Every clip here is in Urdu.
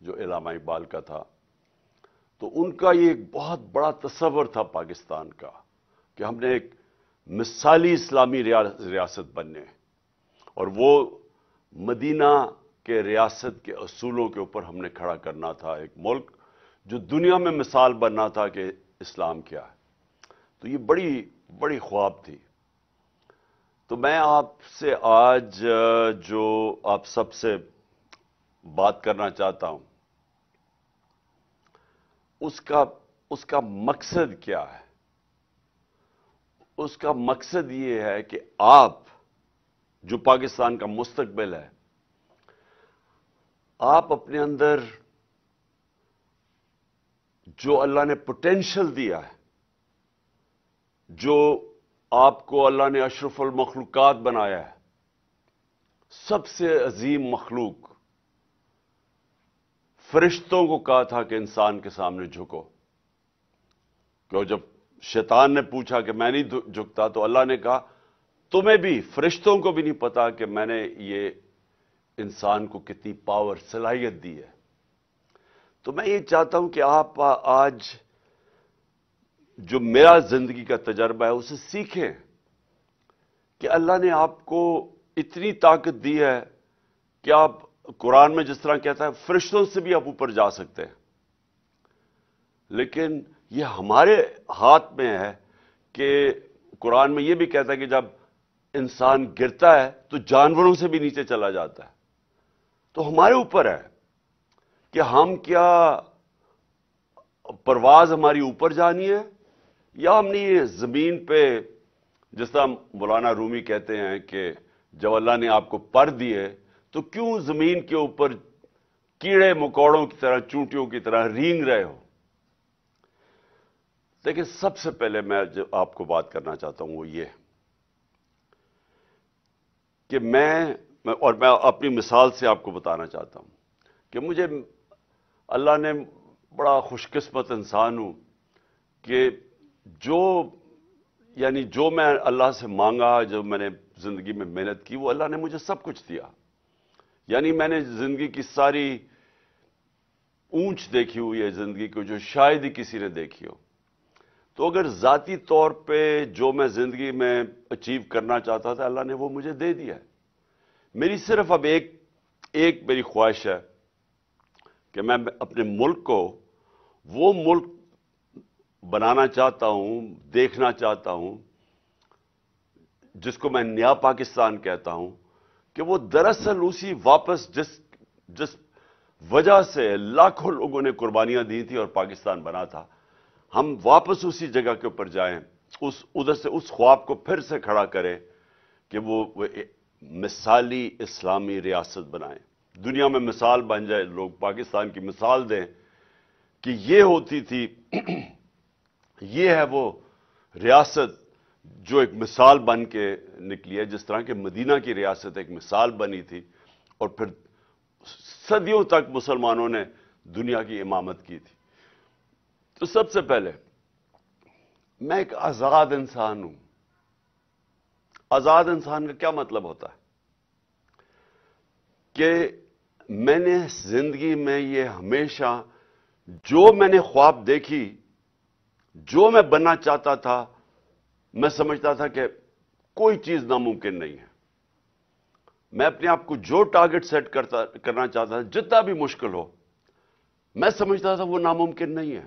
جو علامہ اقبال کا تھا، تو ان کا یہ ایک بہت بڑا تصور تھا پاکستان کا کہ ہم نے ایک مثالی اسلامی ریاست بننے، اور وہ مدینہ کے ریاست کے اصولوں کے اوپر ہم نے کھڑا کرنا تھا ایک ملک جو دنیا میں مثال بننا تھا کہ اسلام کیا ہے۔ تو یہ بڑی بڑی خواب تھی۔ تو میں آپ سے آج جو آپ سب سے بات کرنا چاہتا ہوں، اس کا مقصد کیا ہے؟ اس کا مقصد یہ ہے کہ آپ جو پاکستان کا مستقبل ہے، آپ اپنے اندر جو اللہ نے پوٹینشل دیا ہے، جو آپ کو اللہ نے اشرف المخلوقات بنایا ہے، سب سے عظیم مخلوق، فرشتوں کو کہا تھا کہ انسان کے سامنے جھکو، کہ جب شیطان نے پوچھا کہ میں نہیں جھکتا، تو اللہ نے کہا تمہیں بھی، فرشتوں کو بھی نہیں پتا کہ میں نے یہ انسان کو کتنی پاور، صلاحیت دی ہے۔ تو میں یہ چاہتا ہوں کہ آپ آج جو میرا زندگی کا تجربہ ہے اسے سیکھیں کہ اللہ نے آپ کو اتنی طاقت دی ہے کہ آپ قرآن میں جس طرح کہتا ہے فرشتوں سے بھی آپ اوپر جا سکتے ہیں، لیکن یہ ہمارے ہاتھ میں ہے کہ قرآن میں یہ بھی کہتا ہے کہ جب انسان گرتا ہے تو جانوروں سے بھی نیچے چلا جاتا ہے۔ تو ہمارے اوپر ہے کہ ہم کیا پرواز ہماری اوپر جانی ہے، یا ہم نے یہ زمین پہ، جس طرح مولانا رومی کہتے ہیں کہ جب اللہ نے آپ کو پر دیے تو کیوں زمین کے اوپر کیڑے مکوڑوں کی طرح، چونٹیوں کی طرح رینگ رہے ہو؟ لیکن سب سے پہلے میں جو آپ کو بات کرنا چاہتا ہوں وہ یہ کہ میں اپنی مثال سے آپ کو بتانا چاہتا ہوں کہ مجھے اللہ نے بڑا خوش قسمت انسان ہوں کہ جو میں اللہ سے مانگا، جو میں نے زندگی میں محنت کی، وہ اللہ نے مجھے سب کچھ دیا۔ یعنی میں نے زندگی کی ساری اونچ دیکھی ہوئی ہے زندگی کو، جو شاید ہی کسی نے دیکھی ہو۔ تو اگر ذاتی طور پہ جو میں زندگی میں اچیو کرنا چاہتا تھا، اللہ نے وہ مجھے دے دیا ہے۔ میری صرف اب ایک میری خواہش ہے کہ میں اپنے ملک کو وہ ملک بنانا چاہتا ہوں، دیکھنا چاہتا ہوں، جس کو میں نیا پاکستان کہتا ہوں، کہ وہ دراصل اسی واپس جس وجہ سے لاکھوں لوگوں نے قربانیاں دی تھی اور پاکستان بنا تھا، ہم واپس اسی جگہ کے اوپر جائیں، ادھر سے اس خواب کو پھر سے کھڑا کریں کہ وہ مثالی اسلامی ریاست بنائیں، دنیا میں مثال بن جائے، لوگ پاکستان کی مثال دیں کہ یہ ہوتی تھی، یہ ہے وہ ریاست جو ایک مثال بن کے نکلی ہے، جس طرح کہ مدینہ کی ریاست ایک مثال بنی تھی، اور پھر صدیوں تک مسلمانوں نے دنیا کی امامت کی تھی۔ تو سب سے پہلے میں ایک آزاد انسان ہوں۔ آزاد انسان کا کیا مطلب ہوتا ہے؟ کہ میں نے زندگی میں یہ ہمیشہ جو میں نے خواب دیکھی، جو میں بننا چاہتا تھا، میں سمجھتا تھا کہ کوئی چیز ناممکن نہیں ہے۔ میں اپنے آپ کو جو ٹارگٹ سیٹ کرنا چاہتا تھا، جتنا بھی مشکل ہو، میں سمجھتا تھا وہ ناممکن نہیں ہے۔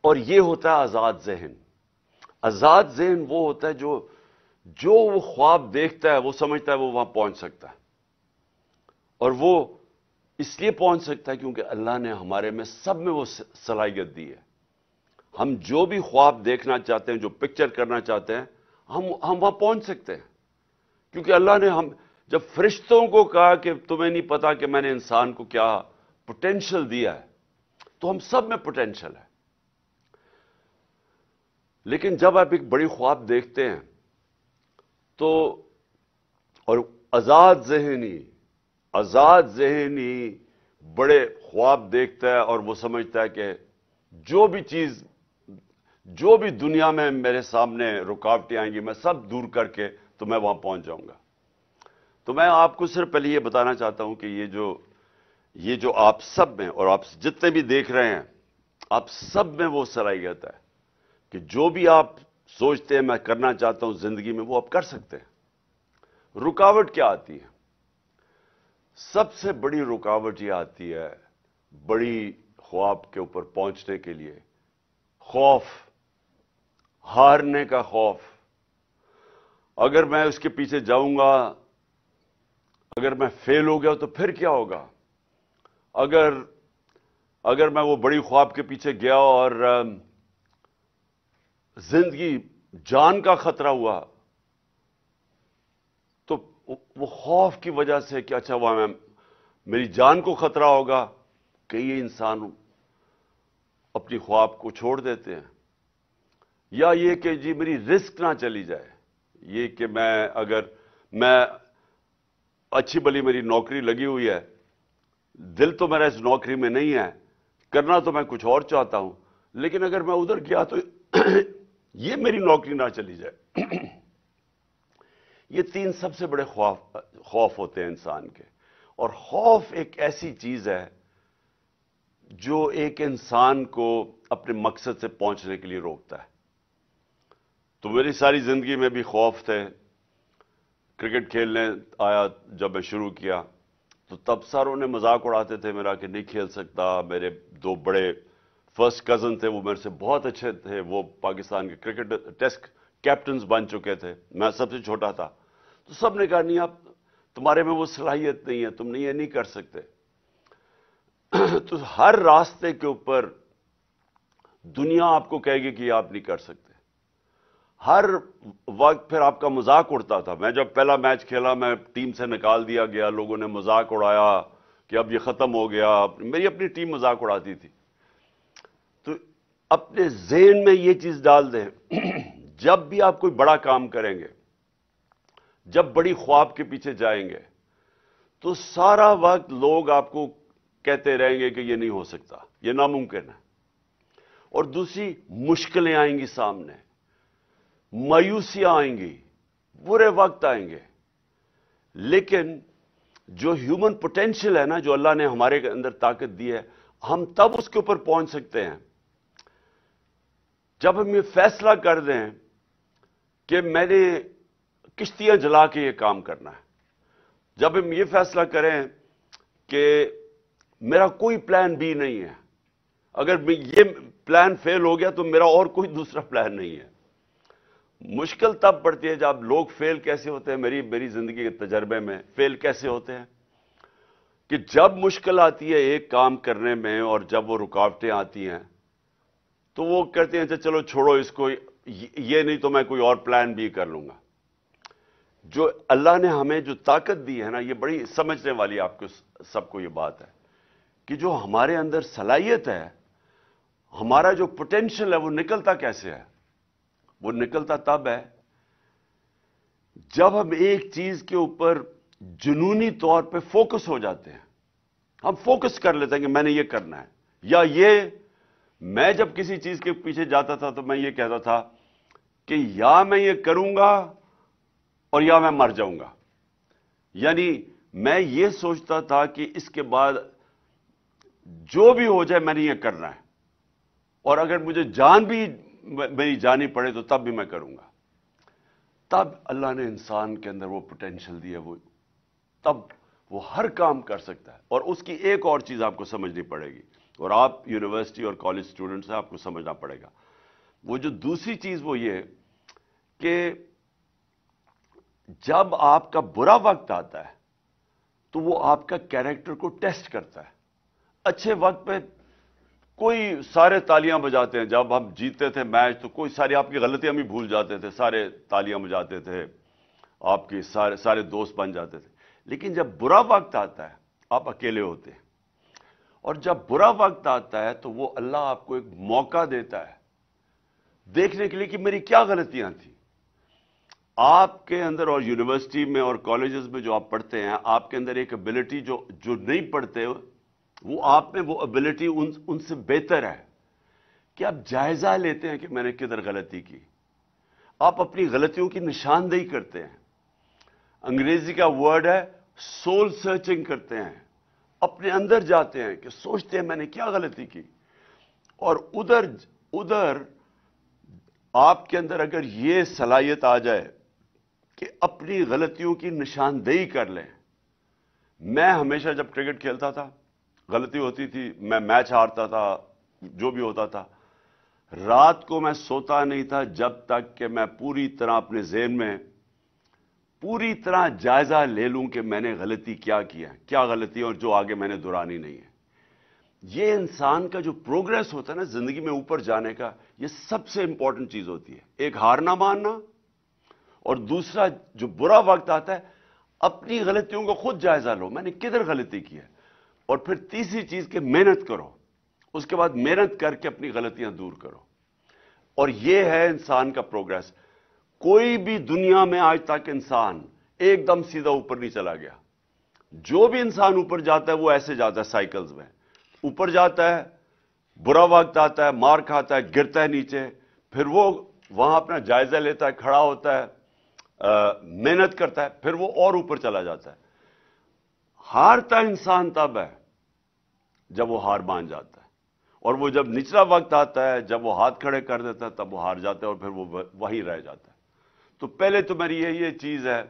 اور یہ ہوتا ہے آزاد ذہن۔ آزاد ذہن وہ ہوتا ہے جو وہ خواب دیکھتا ہے، وہ سمجھتا ہے وہ وہاں پہنچ سکتا ہے، اور وہ اس لیے پہنچ سکتا ہے کیونکہ اللہ نے ہمارے میں سب میں وہ صلاحیت دی ہے۔ ہم جو بھی خواب دیکھنا چاہتے ہیں، جو پکچر کرنا چاہتے ہیں، ہم وہاں پہنچ سکتے ہیں، کیونکہ اللہ نے جب فرشتوں کو کہا کہ تمہیں نہیں پتا کہ میں نے انسان کو کیا پوٹینشل دیا ہے، تو ہم سب میں پوٹینشل ہے۔ لیکن جب آپ ایک بڑی خواب دیکھتے ہیں تو، اور آزاد ذہنی بڑے خواب دیکھتا ہے، اور وہ سمجھتا ہے کہ جو بھی دنیا میں میرے سامنے رکاوٹیں آئیں گی، میں سب دور کر کے تو میں وہاں پہنچ جاؤں گا۔ تو میں آپ کو صرف پہلے یہ بتانا چاہتا ہوں کہ یہ جو یہ جو آپ سب میں اور آپ جتنے بھی دیکھ رہے ہیں، آپ سب میں وہ صلاحیت ہے کہ جو بھی آپ سوچتے ہیں میں کرنا چاہتا ہوں زندگی میں، وہ آپ کر سکتے ہیں۔ رکاوٹ کیا آتی ہے؟ سب سے بڑی رکاوٹ یہ آتی ہے بڑی خواب کے اوپر پہنچنے کے لیے، خوف، ہارنے کا خوف۔ اگر میں اس کے پیچھے جاؤں گا، اگر میں فیل ہو گیا تو پھر کیا ہوگا؟ اگر میں وہ بڑی خواب کے پیچھے گیا اور زندگی جان کا خطرہ ہوا تو وہ خوف کی وجہ سے کہ اچھا وہ میری جان کو خطرہ ہوگا، کئی انسان اپنی خواب کو چھوڑ دیتے ہیں۔ یا یہ کہ جی میری رسک نہ چلی جائے، یہ کہ اگر میں اچھی بلی میری نوکری لگی ہوئی ہے، دل تو میرا اس نوکری میں نہیں ہے، کرنا تو میں کچھ اور چاہتا ہوں، لیکن اگر میں ادھر گیا تو یہ میری نوکری نہ چلی جائے۔ یہ تین سب سے بڑے خوف ہوتے ہیں انسان کے۔ اور خوف ایک ایسی چیز ہے جو ایک انسان کو اپنے مقصد سے پہنچنے کے لیے روکتا ہے۔ تو میری ساری زندگی میں بھی خوف تھے۔ کرکٹ کھیلنے آیا جب میں شروع کیا تو تب ساروں نے مذاق اڑاتے تھے میرا کہ نہیں کھیل سکتا۔ میرے دو بڑے فرسٹ کزن تھے، وہ میرے سے بہت اچھے تھے، وہ پاکستان کے کرکٹ ٹیسٹ کیپٹنز بن چکے تھے، میں سب سے چھوٹا تھا۔ تو سب نے کہا نہیں، آپ تمہارے میں وہ صلاحیت نہیں ہے، تم یہ نہیں کر سکتے۔ تو ہر راستے کے اوپر دنیا آپ کو کہے گی کہ یہ آپ نہیں کر سکتے۔ ہر وقت پھر آپ کا مذاق اڑتا تھا۔ میں جب پہلا میچ کھیلا، میں ٹیم سے نکال دیا گیا، لوگوں نے مذاق اڑایا کہ اب یہ ختم ہو گیا۔ میری اپنی ٹیم مذاق اڑاتی تھی۔ تو اپنے ذہن میں یہ چیز ڈال دیں، جب بھی آپ کوئی بڑا کام کریں گے، جب بڑی خواب کے پیچھے جائیں گے، تو سارا وقت لوگ آپ کو کہتے رہیں گے کہ یہ نہیں ہو سکتا، یہ ناممکن ہے۔ اور دوسری مشکلیں آئیں گی سامنے، مایوسیاں آئیں گی، برے وقت آئیں گے، لیکن جو ہیومن پوٹینشیل ہے نا، جو اللہ نے ہمارے اندر طاقت دی ہے، ہم تب اس کے اوپر پہنچ سکتے ہیں جب ہم یہ فیصلہ کر دیں کہ میں نے کشتیاں جلا کے یہ کام کرنا ہے۔ جب ہم یہ فیصلہ کریں کہ میرا کوئی پلان بی نہیں ہے، اگر یہ پلان فیل ہو گیا تو میرا اور کوئی دوسرا پلان نہیں ہے۔ مشکل تب پڑتی ہے جب لوگ فیل کیسے ہوتے ہیں، میری زندگی کے تجربے میں فیل کیسے ہوتے ہیں کہ جب مشکل آتی ہے ایک کام کرنے میں اور جب وہ رکاوٹیں آتی ہیں تو وہ کہتے ہیں چلو چھوڑو اس کو، یہ نہیں تو میں کوئی اور پلان بھی کر لوں گا۔ جو اللہ نے ہمیں جو طاقت دی ہے نا، یہ بڑی سمجھنے والی آپ کو سب کو یہ بات ہے کہ جو ہمارے اندر صلاحیت ہے، ہمارا جو پوٹینشیل ہے، وہ نکلتا کیسے ہے؟ وہ نکلتا تب ہے جب ہم ایک چیز کے اوپر جنونی طور پہ فوکس ہو جاتے ہیں۔ ہم فوکس کر لیتے ہیں کہ میں نے یہ کرنا ہے، یا یہ میں جب کسی چیز کے پیچھے جاتا تھا تو میں یہ کہتا تھا کہ یا میں یہ کروں گا اور یا میں مر جاؤں گا۔ یعنی میں یہ سوچتا تھا کہ اس کے بعد جو بھی ہو جائے میں نے یہ کرنا ہے، اور اگر مجھے جان بھی میری جانی پڑے تو تب بھی میں کروں گا۔ تب اللہ نے انسان کے اندر وہ پوٹینشیل دی ہے، وہ تب وہ ہر کام کر سکتا ہے۔ اور اس کی ایک اور چیز آپ کو سمجھنی پڑے گی، اور آپ یونیورسٹی اور کالج اسٹوڈنٹس ہیں، آپ کو سمجھنا پڑے گا۔ وہ جو دوسری چیز وہ یہ کہ جب آپ کا برا وقت آتا ہے تو وہ آپ کا کیریکٹر کو ٹیسٹ کرتا ہے۔ اچھے وقت پہ کوئی سارے تالیاں بجاتے ہیں، جب ہم جیتتے تھے میچ تو کوئی ساری آپ کی غلطیاں بھی بھول جاتے تھے، سارے تالیاں بجاتے تھے، آپ کے سارے دوست بن جاتے تھے۔ لیکن جب برا وقت آتا ہے آپ اکیلے ہوتے ہیں، اور جب برا وقت آتا ہے تو وہ اللہ آپ کو ایک موقع دیتا ہے دیکھنے کے لیے کہ میری کیا غلطیاں تھیں۔ آپ کے اندر اور یونیورسٹی میں اور کالجز میں جو آپ پڑھتے ہیں، آپ کے اندر ایک ایبلٹی جو نہیں پڑھتے، وہ آپ میں وہ ایبلٹی ان سے بہتر ہے کہ آپ جائزہ لیتے ہیں کہ میں نے کدھر غلطی کی۔ آپ اپنی غلطیوں کی نشاندہی کرتے ہیں۔ انگریزی کا ورڈ ہے سول سرچنگ کرتے ہیں، اپنے اندر جاتے ہیں کہ سوچتے ہیں میں نے کیا غلطی کی، اور ادھر آپ کے اندر اگر یہ صلاحیت آ جائے کہ اپنی غلطیوں کی نشاندہی کر لیں. میں ہمیشہ جب کرکٹ کھیلتا تھا غلطی ہوتی تھی، میں میچ ہارتا تھا، جو بھی ہوتا تھا، رات کو میں سوتا نہیں تھا جب تک کہ میں پوری طرح اپنے ذہن میں پوری طرح جائزہ لے لوں کہ میں نے غلطی کیا ہے، کیا غلطی اور جو آگے میں نے دہرانی نہیں ہے. یہ انسان کا جو پروگریس ہوتا ہے نا زندگی میں اوپر جانے کا، یہ سب سے امپورٹنٹ چیز ہوتی ہے. ایک ہار نہ ماننا، اور دوسرا جو برا وقت آتا ہے اپنی غلطیوں کو خود جائزہ لو، میں نے کدھر غلطی کی ہے. اور پھر تیسری چیز کہ محنت کرو، اس کے بعد محنت کر کے اپنی غلطیاں دور کرو. اور یہ ہے انسان کا پروگریس. کوئی بھی دنیا میں آج تک انسان ایک دم سیدھا اوپر نہیں چلا گیا. جو بھی انسان اوپر جاتا ہے وہ ایسے جاتا ہے سائیکلز میں، اوپر جاتا ہے، برا وقت آتا ہے، مار کھاتا ہے، گرتا ہے نیچے، پھر وہ وہاں اپنا جائزہ لیتا ہے، کھڑا ہوتا ہے، محنت کرتا ہے، پھر وہ اور اوپر چلا جاتا ہے. ہارتا انسان تب ہے جب وہ ہار مان جاتا ہے، اور وہ جب نچلا وقت آتا ہے، جب وہ ہاتھ کھڑے کر دیتا ہے، تب وہ ہار جاتا ہے اور پھر وہ وہیں رہ جاتا ہے. تو پہلے تو میری یہ چیز ہے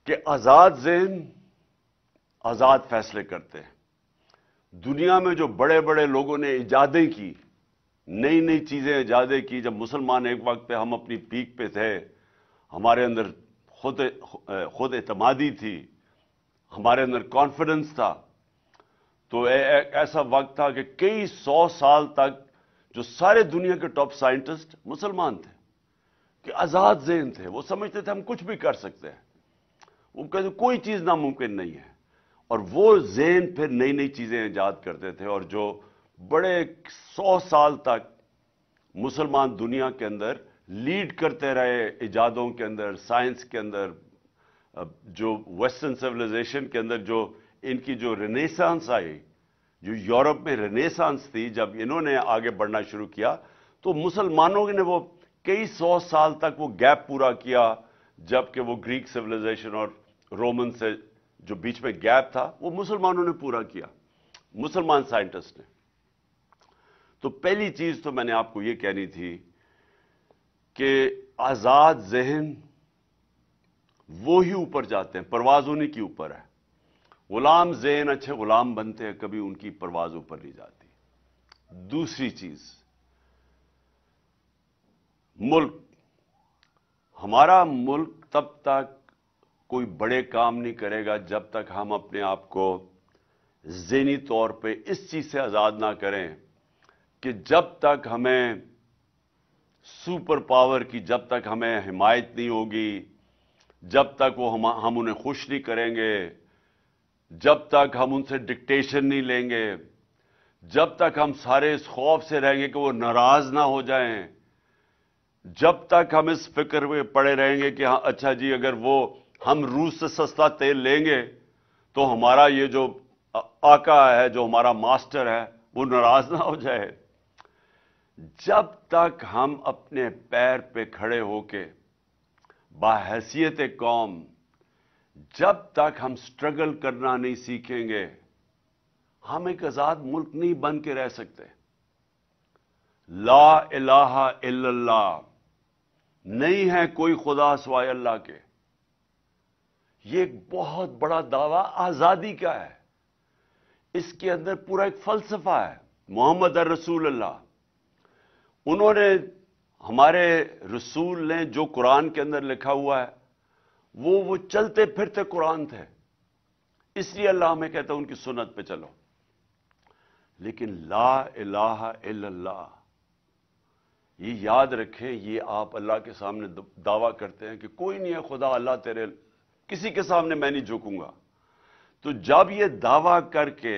کہ آزاد ذہن آزاد فیصلے کرتے ہیں. دنیا میں جو بڑے بڑے لوگوں نے ایجادیں کی، نئی نئی چیزیں ایجادیں کی، جب مسلمان ایک وقت پہ ہم اپنی پیک پہ تھے، ہمارے اندر خود اعتمادی تھی، ہمارے اندر کانفیڈنس تھا، تو ایک ایسا وقت تھا کہ کئی 100 سال تک جو سارے دنیا کے ٹاپ سائنٹسٹ مسلمان تھے، کہ آزاد ذہن تھے. وہ سمجھتے تھے ہم کچھ بھی کر سکتے ہیں، وہ کہتے کوئی چیز ناممکن نہیں ہے. اور وہ ذہن پھر نئی نئی چیزیں ایجاد کرتے تھے، اور جو بڑے 100 سال تک مسلمان دنیا کے اندر لیڈ کرتے رہے ایجادوں کے اندر، سائنس کے اندر، جو ویسٹرن سویلائزیشن کے اندر جو ان کی جو رینیسانس آئی، جو یورپ میں رینیسانس تھی، جب انہوں نے آگے بڑھنا شروع کیا تو مسلمانوں نے وہ کئی 100 سال تک وہ گیپ پورا کیا، جبکہ وہ گریک سویلائزیشن اور رومن سے جو بیچ میں گیپ تھا وہ مسلمانوں نے پورا کیا، مسلمان سائنٹسٹ نے. تو پہلی چیز تو میں نے آپ کو یہ کہنی تھی کہ آزاد ذہن وہی اوپر جاتے ہیں، پرواز انہی کی اوپر ہے. غلام ذہن اچھے غلام بنتے ہیں، کبھی ان کی پرواز اوپر نہیں جاتی. دوسری چیز، ملک، ہمارا ملک تب تک کوئی بڑے کام نہیں کرے گا جب تک ہم اپنے آپ کو ذہنی طور پہ اس چیز سے آزاد نہ کریں کہ جب تک ہمیں سپر پاور کی جب تک ہمیں حمایت نہیں ہوگی، جب تک وہ ہم انہیں خوش نہیں کریں گے، جب تک ہم ان سے ڈکٹیشن نہیں لیں گے، جب تک ہم سارے اس خوف سے رہیں گے کہ وہ ناراض نہ ہو جائیں، جب تک ہم اس فکر میں پڑے رہیں گے کہ ہاں اچھا جی اگر وہ ہم روس سے سستا تیل لیں گے تو ہمارا یہ جو آقا ہے، جو ہمارا ماسٹر ہے، وہ ناراض نہ ہو جائے. جب تک ہم اپنے پیر پہ کھڑے ہو کے باحیثیت قوم، جب تک ہم سٹرگل کرنا نہیں سیکھیں گے، ہم ایک آزاد ملک نہیں بن کے رہ سکتے. لا الہ الا اللہ، نہیں ہے کوئی خدا سوائے اللہ کے. یہ ایک بہت بڑا دعویٰ آزادی کا ہے. اس کے اندر پورا ایک فلسفہ ہے. محمد الرسول اللہ، انہوں نے، ہمارے رسول نے جو قرآن کے اندر لکھا ہوا ہے وہ چلتے پھرتے قرآن تھے، اس لیے اللہ ہمیں کہتا ہے ان کی سنت پہ چلو. لیکن لا الہ الا اللہ، یہ یاد رکھیں، یہ آپ اللہ کے سامنے دعویٰ کرتے ہیں کہ کوئی نہیں ہے خدا، اللہ تیرے، کسی کے سامنے میں نہیں جھکوں گا. تو جب یہ دعویٰ کر کے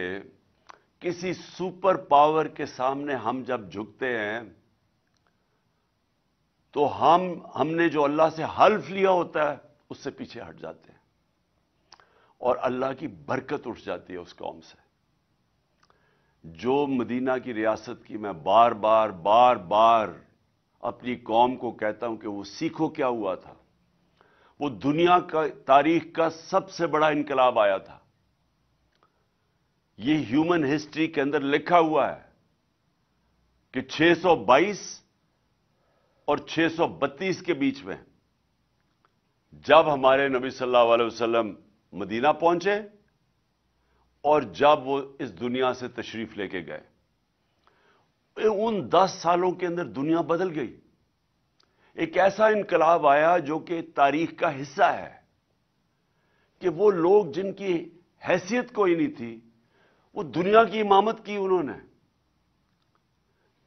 کسی سپر پاور کے سامنے ہم جب جھکتے ہیں تو ہم نے جو اللہ سے حلف لیا ہوتا ہے اس سے پیچھے ہٹ جاتے ہیں، اور اللہ کی برکت اٹھ جاتی ہے اس قوم سے. جو مدینہ کی ریاست کی میں بار بار اپنی قوم کو کہتا ہوں کہ وہ سیکھو کیا ہوا تھا. وہ دنیا کا تاریخ کا سب سے بڑا انقلاب آیا تھا. یہ ہیومن ہسٹری کے اندر لکھا ہوا ہے کہ 622 اور 632 کے بیچ میں جب ہمارے نبی صلی اللہ علیہ وسلم مدینہ پہنچے اور جب وہ اس دنیا سے تشریف لے کے گئے، ان 10 سالوں کے اندر دنیا بدل گئی. ایک ایسا انقلاب آیا جو کہ تاریخ کا حصہ ہے کہ وہ لوگ جن کی حیثیت کوئی نہیں تھی وہ دنیا کی امامت کی انہوں نے.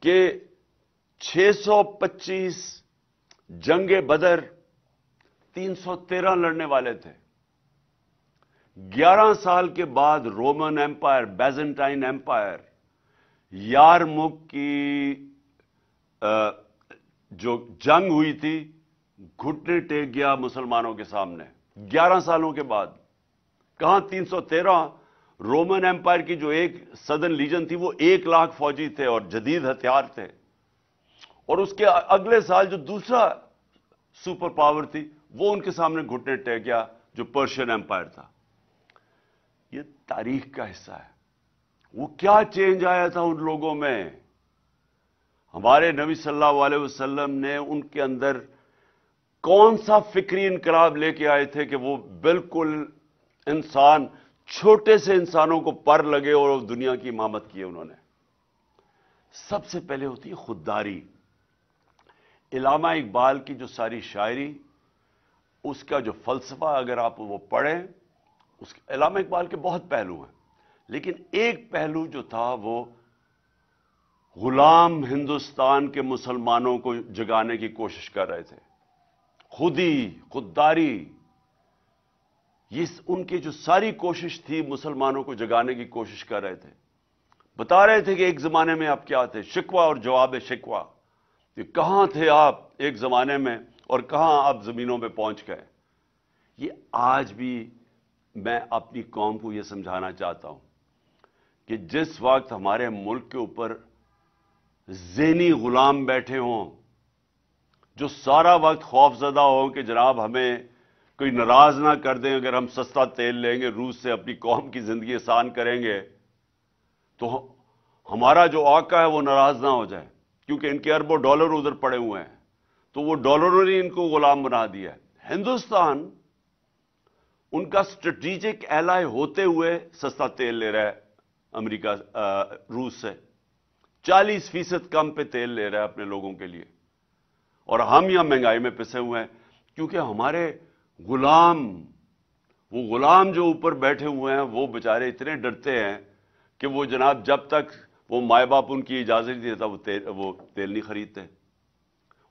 کہ 625 جنگ بدر 313 لڑنے والے تھے. 11 سال کے بعد رومن ایمپائر، بیزنٹائن ایمپائر، یارمک کی جو جنگ ہوئی تھی، گھٹنے ٹیک گیا مسلمانوں کے سامنے. 11 سالوں کے بعد کہاں 313. رومن ایمپائر کی جو ایک سدرن لیجن تھی وہ 1 لاکھ فوجی تھے اور جدید ہتھیار تھے. اور اس کے اگلے سال جو دوسرا سپر پاور تھی وہ ان کے سامنے گھٹنے ٹیک گیا، جو پرشین ایمپائر تھا. یہ تاریخ کا حصہ ہے. وہ کیا چینج آیا تھا ان لوگوں میں؟ ہمارے نبی صلی اللہ علیہ وسلم نے ان کے اندر کون سا فکری انقلاب لے کے آئے تھے کہ وہ بالکل انسان، چھوٹے سے انسانوں کو پر لگے اور دنیا کی امامت کی انہوں نے. سب سے پہلے ہوتی ہے خودداری. علامہ اقبال کی جو ساری شاعری، اس کا جو فلسفہ اگر آپ وہ پڑھیں، علامہ اقبال کے بہت پہلو ہیں، لیکن ایک پہلو جو تھا وہ غلام ہندوستان کے مسلمانوں کو جگانے کی کوشش کر رہے تھے. خودداری. یہ ان کی جو ساری کوشش تھی مسلمانوں کو جگانے کی کوشش کر رہے تھے. بتا رہے تھے کہ ایک زمانے میں آپ کیا تھے، شکوہ اور جواب شکوہ. کہ کہاں تھے آپ ایک زمانے میں اور کہاں آپ زمینوں پہ پہنچ گئے. یہ آج بھی میں اپنی قوم کو یہ سمجھانا چاہتا ہوں کہ جس وقت ہمارے ملک کے اوپر ذہنی غلام بیٹھے ہوں، جو سارا وقت خوف زدہ ہوں کہ جناب ہمیں کوئی ناراض نہ کر دیں اگر ہم سستا تیل لیں گے روس سے، اپنی قوم کی زندگی آسان کریں گے، تو ہمارا جو آقا ہے وہ ناراض نہ ہو جائے، کیونکہ ان کے اربوں ڈالر ادھر پڑے ہوئے ہیں، تو وہ ڈالروں نے ان کو غلام بنا دیا ہے. ہندوستان ان کا اسٹریٹجک ایلائی ہوتے ہوئے سستا تیل لے رہا ہے امریکہ، روس سے 40% کم پہ تیل لے رہا ہے اپنے لوگوں کے لیے. اور ہم یہاں مہنگائی میں پسے ہوئے ہیں کیونکہ ہمارے وہ غلام جو اوپر بیٹھے ہوئے ہیں وہ بیچارے اتنے ڈرتے ہیں کہ وہ جناب جب تک وہ مائے باپ ان کی اجازت نہیں دیتا وہ تیل نہیں خریدتے.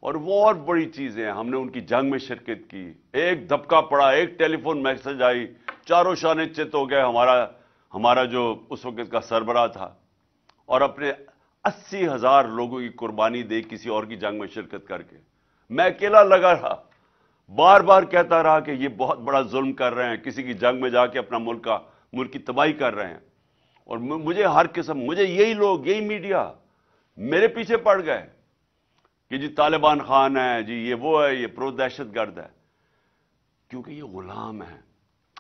اور وہ اور بڑی چیزیں ہیں. ہم نے ان کی جنگ میں شرکت کی، ایک دھبکہ پڑا، ایک ٹیلی فون میسج آئی، چاروں شانے چت ہو گئے ہمارا جو اس وقت کا سربراہ تھا، اور اپنے 80,000 لوگوں کی قربانی دے کسی اور کی جنگ میں شرکت کر کے. میں اکیلا لگا رہا، بار بار کہتا رہا کہ یہ بہت بڑا ظلم کر رہے ہیں، کسی کی جنگ میں جا کے اپنا ملک کی تباہی کر رہے ہیں. اور مجھے ہر قسم، مجھے یہی لوگ، یہی میڈیا میرے پیچھے پڑ گئے کہ جی طالبان خان ہے، جی یہ وہ ہے، یہ پرو دہشت گرد ہے. کیونکہ یہ غلام ہے.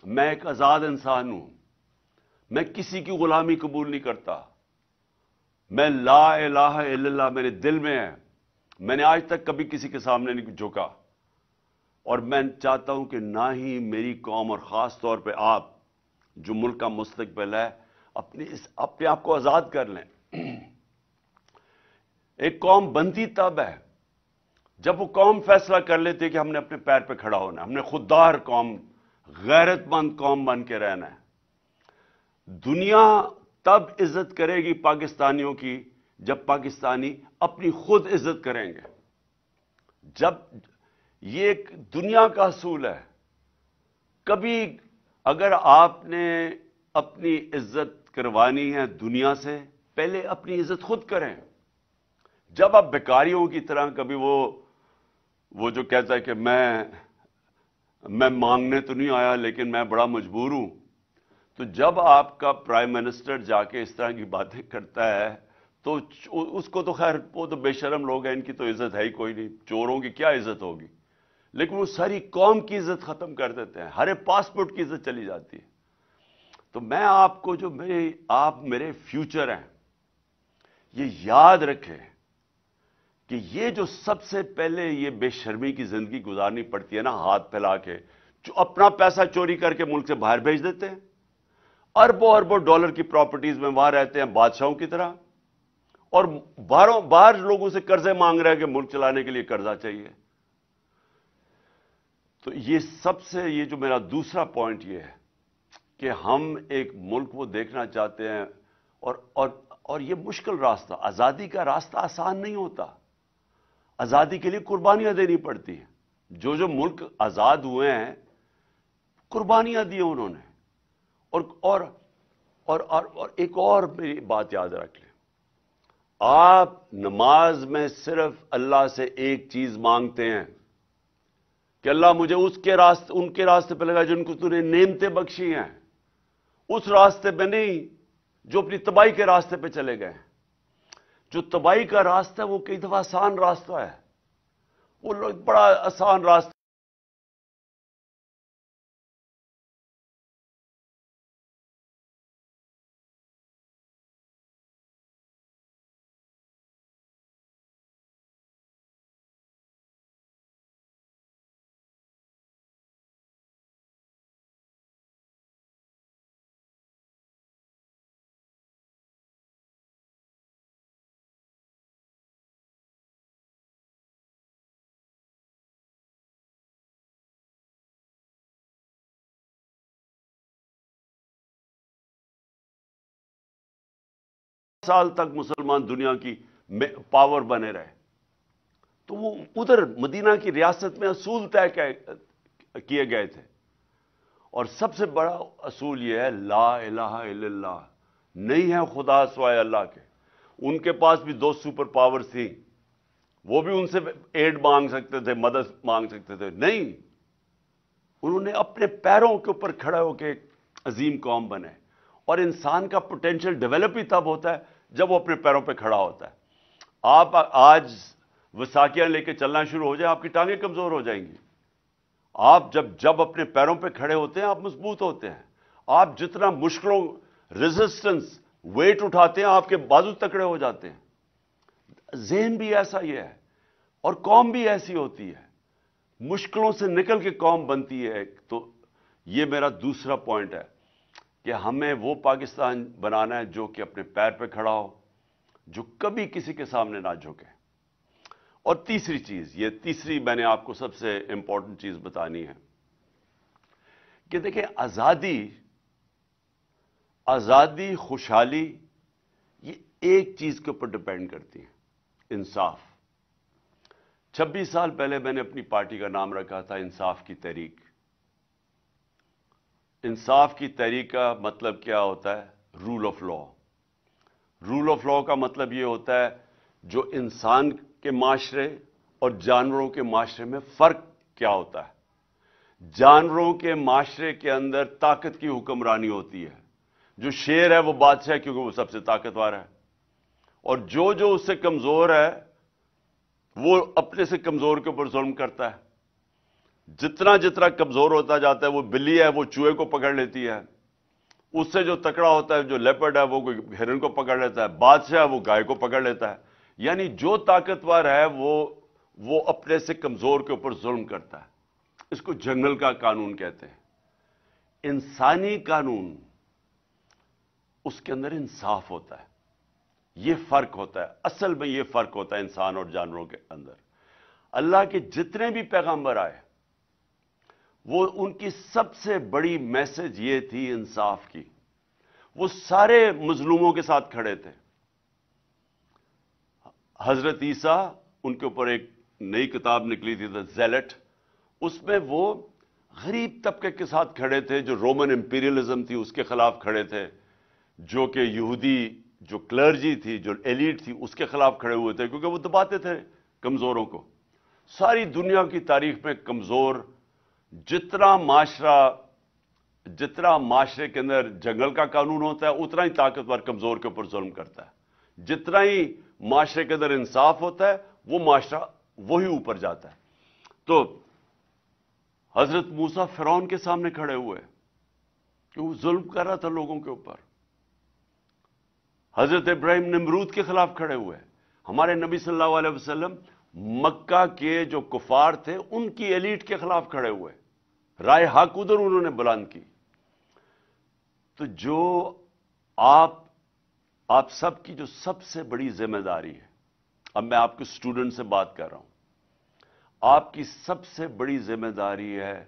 میں ایک آزاد انسان ہوں، میں کسی کی غلامی قبول نہیں کرتا. میں لا الہ الا اللہ میرے دل میں ہے. میں نے آج تک کبھی کسی کے سامنے نہیں جھکا، اور میں چاہتا ہوں کہ نہ ہی میری قوم، اور خاص طور پہ آپ جو ملک کا مستقبل ہے، اپنے آپ کو آزاد کر لیں. ایک قوم بنتی تب ہے جب وہ قوم فیصلہ کر لیتے کہ ہم نے اپنے پیر پہ کھڑا ہونا ہے، ہم نے خوددار قوم، غیرت مند قوم بن کے رہنا ہے. دنیا تب عزت کرے گی پاکستانیوں کی جب پاکستانی اپنی خود عزت کریں گے. جب یہ ایک دنیا کا اصول ہے، کبھی اگر آپ نے اپنی عزت کروانی ہے دنیا سے، پہلے اپنی عزت خود کریں. جب آپ بیکاریوں کی طرح کبھی وہ جو کہتا ہے کہ میں مانگنے تو نہیں آیا لیکن میں بڑا مجبور ہوں، تو جب آپ کا پرائم منسٹر جا کے اس طرح کی باتیں کرتا ہے تو اس کو تو خیر، وہ تو بے شرم لوگ ہیں، ان کی تو عزت ہے ہی کوئی نہیں، چوروں کی کیا عزت ہوگی. لیکن وہ ساری قوم کی عزت ختم کر دیتے ہیں، ہر پاسپورٹ کی عزت چلی جاتی ہے. تو میں آپ کو جو آپ میرے فیوچر ہیں، یہ یاد رکھیں کہ یہ جو سب سے پہلے یہ بے شرمی کی زندگی گزارنی پڑتی ہے نا، ہاتھ پھیلا کے، جو اپنا پیسہ چوری کر کے ملک سے باہر بھیج دیتے ہیں، اربوں اربوں ڈالر کی پراپرٹیز میں وہاں رہتے ہیں بادشاہوں کی طرح، اور باہر لوگوں سے قرضے مانگ رہے ہیں کہ ملک چلانے کے لیے قرضہ چاہیے. تو یہ جو میرا دوسرا پوائنٹ یہ ہے کہ ہم ایک ملک وہ دیکھنا چاہتے ہیں، اور یہ مشکل راستہ، آزادی کا راستہ آسان نہیں ہوتا. آزادی کے لیے قربانیاں دینی پڑتی ہیں. جو ملک آزاد ہوئے ہیں، قربانیاں دی انہوں نے. اور ایک اور میری بات یاد رکھ لیں، آپ نماز میں صرف اللہ سے ایک چیز مانگتے ہیں کہ اللہ مجھے ان کے راستے پہ لگا جن کو تو نے نعمتیں بخشی ہیں، اس راستے پہ نہیں جو اپنی تباہی کے راستے پہ چلے گئے. جو تباہی کا راستہ ہے وہ کئی دفعہ آسان راستہ ہے، وہ لوگ بڑا آسان راستہ. سال تک مسلمان دنیا کی پاور بنے رہے، تو وہ ادھر مدینہ کی ریاست میں اصول طے کیے گئے تھے، اور سب سے بڑا اصول یہ ہے لا الہ الا اللہ، نہیں ہے خدا سوائے اللہ کے. ان کے پاس بھی 2 سپر پاورز تھیں، وہ بھی ان سے ایڈ مانگ سکتے تھے، مدد مانگ سکتے تھے. نہیں، انہوں نے اپنے پیروں کے اوپر کھڑے ہو کے ایک عظیم قوم بنے. اور انسان کا پوٹینشیل ڈیولپ ہی تب ہوتا ہے جب وہ اپنے پیروں پہ کھڑا ہوتا ہے. آپ آج وساکیاں لے کے چلنا شروع ہو جائیں، آپ کی ٹانگیں کمزور ہو جائیں گی. آپ جب اپنے پیروں پہ کھڑے ہوتے ہیں آپ مضبوط ہوتے ہیں. آپ جتنا مشکلوں ریزسٹنس ویٹ اٹھاتے ہیں آپ کے بازو تکڑے ہو جاتے ہیں. ذہن بھی ایسا ہی ہے، اور قوم بھی ایسی ہوتی ہے، مشکلوں سے نکل کے قوم بنتی ہے. تو یہ میرا دوسرا پوائنٹ ہے کہ ہمیں وہ پاکستان بنانا ہے جو کہ اپنے پیر پہ کھڑا ہو، جو کبھی کسی کے سامنے نہ جھکے. اور تیسری چیز، یہ تیسری میں نے آپ کو سب سے امپورٹنٹ چیز بتانی ہے کہ دیکھیں، آزادی خوشحالی یہ ایک چیز کے اوپر ڈپینڈ کرتی ہے، انصاف. 26 سال پہلے میں نے اپنی پارٹی کا نام رکھا تھا انصاف کی تحریک. انصاف کی تحریک کا مطلب کیا ہوتا ہے؟ Rule of law. Rule of law کا مطلب یہ ہوتا ہے جو انسان کے معاشرے اور جانوروں کے معاشرے میں فرق کیا ہوتا ہے. جانوروں کے معاشرے کے اندر طاقت کی حکمرانی ہوتی ہے. جو شیر ہے وہ بادشاہ کیونکہ وہ سب سے طاقتور ہے، اور جو اس سے کمزور ہے وہ اپنے سے کمزور کے اوپر ظلم کرتا ہے. جتنا کمزور ہوتا جاتا ہے، وہ بلی ہے وہ چوہے کو پکڑ لیتی ہے، اس سے جو تکڑا ہوتا ہے، جو لیپرڈ ہے وہ کوئی ہرن کو پکڑ لیتا ہے، بادشاہ وہ گائے کو پکڑ لیتا ہے. یعنی جو طاقتور ہے وہ اپنے سے کمزور کے اوپر ظلم کرتا ہے. اس کو جنگل کا قانون کہتے ہیں. انسانی قانون، اس کے اندر انصاف ہوتا ہے. یہ فرق ہوتا ہے، اصل میں یہ فرق ہوتا ہے انسان اور جانوروں کے اندر. اللہ کے جتنے بھی پیغمبر آئے، وہ ان کی سب سے بڑی میسج یہ تھی انصاف کی. وہ سارے مظلوموں کے ساتھ کھڑے تھے. حضرت عیسیٰ، ان کے اوپر ایک نئی کتاب نکلی تھی زیلٹ، اس میں وہ غریب طبقے کے ساتھ کھڑے تھے. جو رومن امپیریلزم تھی اس کے خلاف کھڑے تھے، جو کہ یہودی جو کلرجی تھی، جو ایلیٹ تھی، اس کے خلاف کھڑے ہوئے تھے، کیونکہ وہ دباتے تھے کمزوروں کو. ساری دنیا کی تاریخ میں کمزور، جتنا معاشرے کے اندر جنگل کا قانون ہوتا ہے، اتنا ہی طاقتور کمزور کے اوپر ظلم کرتا ہے. جتنا ہی معاشرے کے اندر انصاف ہوتا ہے، وہ معاشرہ وہی اوپر جاتا ہے. تو حضرت موسیٰ فرعون کے سامنے کھڑے ہوئے، کہ وہ ظلم کر رہا تھا لوگوں کے اوپر. حضرت ابراہیم نمرود کے خلاف کھڑے ہوئے. ہمارے نبی صلی اللہ علیہ وسلم مکہ کے جو کفار تھے ان کی ایلیٹ کے خلاف کھڑے ہوئے. رائے حق ادھر انہوں نے بلند کی. تو جو آپ سب کی جو سب سے بڑی ذمہ داری ہے، اب میں آپ کے اسٹوڈنٹ سے بات کر رہا ہوں، آپ کی سب سے بڑی ذمہ داری ہے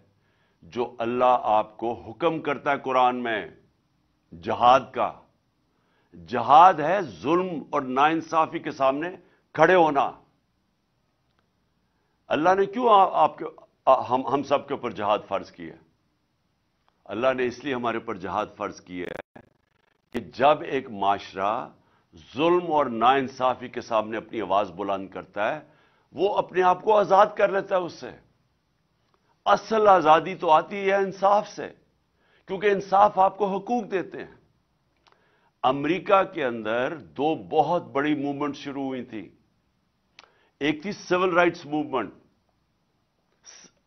جو اللہ آپ کو حکم کرتا ہے قرآن میں، جہاد کا. جہاد ہے ظلم اور ناانصافی کے سامنے کھڑے ہونا. اللہ نے کیوں ہم سب کے اوپر جہاد فرض کیا ہے؟ اللہ نے اس لیے ہمارے اوپر جہاد فرض کیا ہے کہ جب ایک معاشرہ ظلم اور ناانصافی کے سامنے اپنی آواز بلند کرتا ہے، وہ اپنے آپ کو آزاد کر لیتا ہے اس سے. اصل آزادی تو آتی ہے انصاف سے، کیونکہ انصاف آپ کو حقوق دیتے ہیں. امریکہ کے اندر دو بہت بڑی موومنٹ شروع ہوئی تھی. ایک تھی سول رائٹس موومنٹ،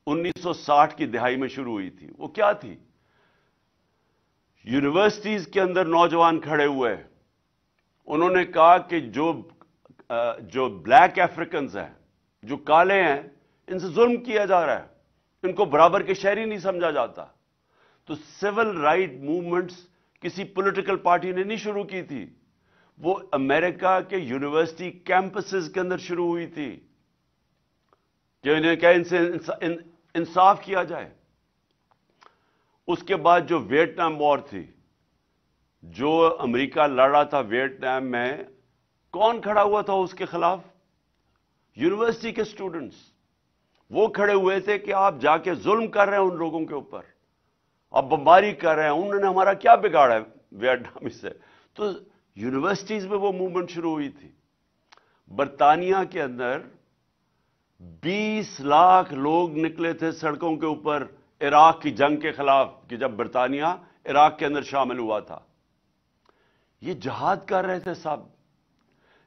1960 کی دہائی میں شروع ہوئی تھی. وہ کیا تھی؟ یونیورسٹیز کے اندر نوجوان کھڑے ہوئے، انہوں نے کہا کہ جو بلیک افریکنز ہیں، جو کالے ہیں، ان سے ظلم کیا جا رہا ہے، ان کو برابر کے شہری نہیں سمجھا جاتا. تو سول رائٹ موومنٹس کسی پولیٹیکل پارٹی نے نہیں شروع کی تھی، وہ امریکہ کے یونیورسٹی کیمپسز کے اندر شروع ہوئی تھی کہ انہیں کیا ان سے انصاف کیا جائے. اس کے بعد جو ویٹنام وار تھی، جو امریکہ لڑ رہا تھا ویٹنام میں، کون کھڑا ہوا تھا اس کے خلاف؟ یونیورسٹی کے سٹوڈنٹس. وہ کھڑے ہوئے تھے کہ آپ جا کے ظلم کر رہے ہیں ان لوگوں کے اوپر، آپ بمباری کر رہے ہیں، انہوں نے ہمارا کیا بگاڑا ہے ویٹنامی سے. تو یونیورسٹیز میں وہ موومنٹ شروع ہوئی تھی. برطانیہ کے اندر 20 لاکھ لوگ نکلے تھے سڑکوں کے اوپر عراق کی جنگ کے خلاف، کہ جب برطانیہ عراق کے اندر شامل ہوا تھا. یہ جہاد کر رہے تھے سب.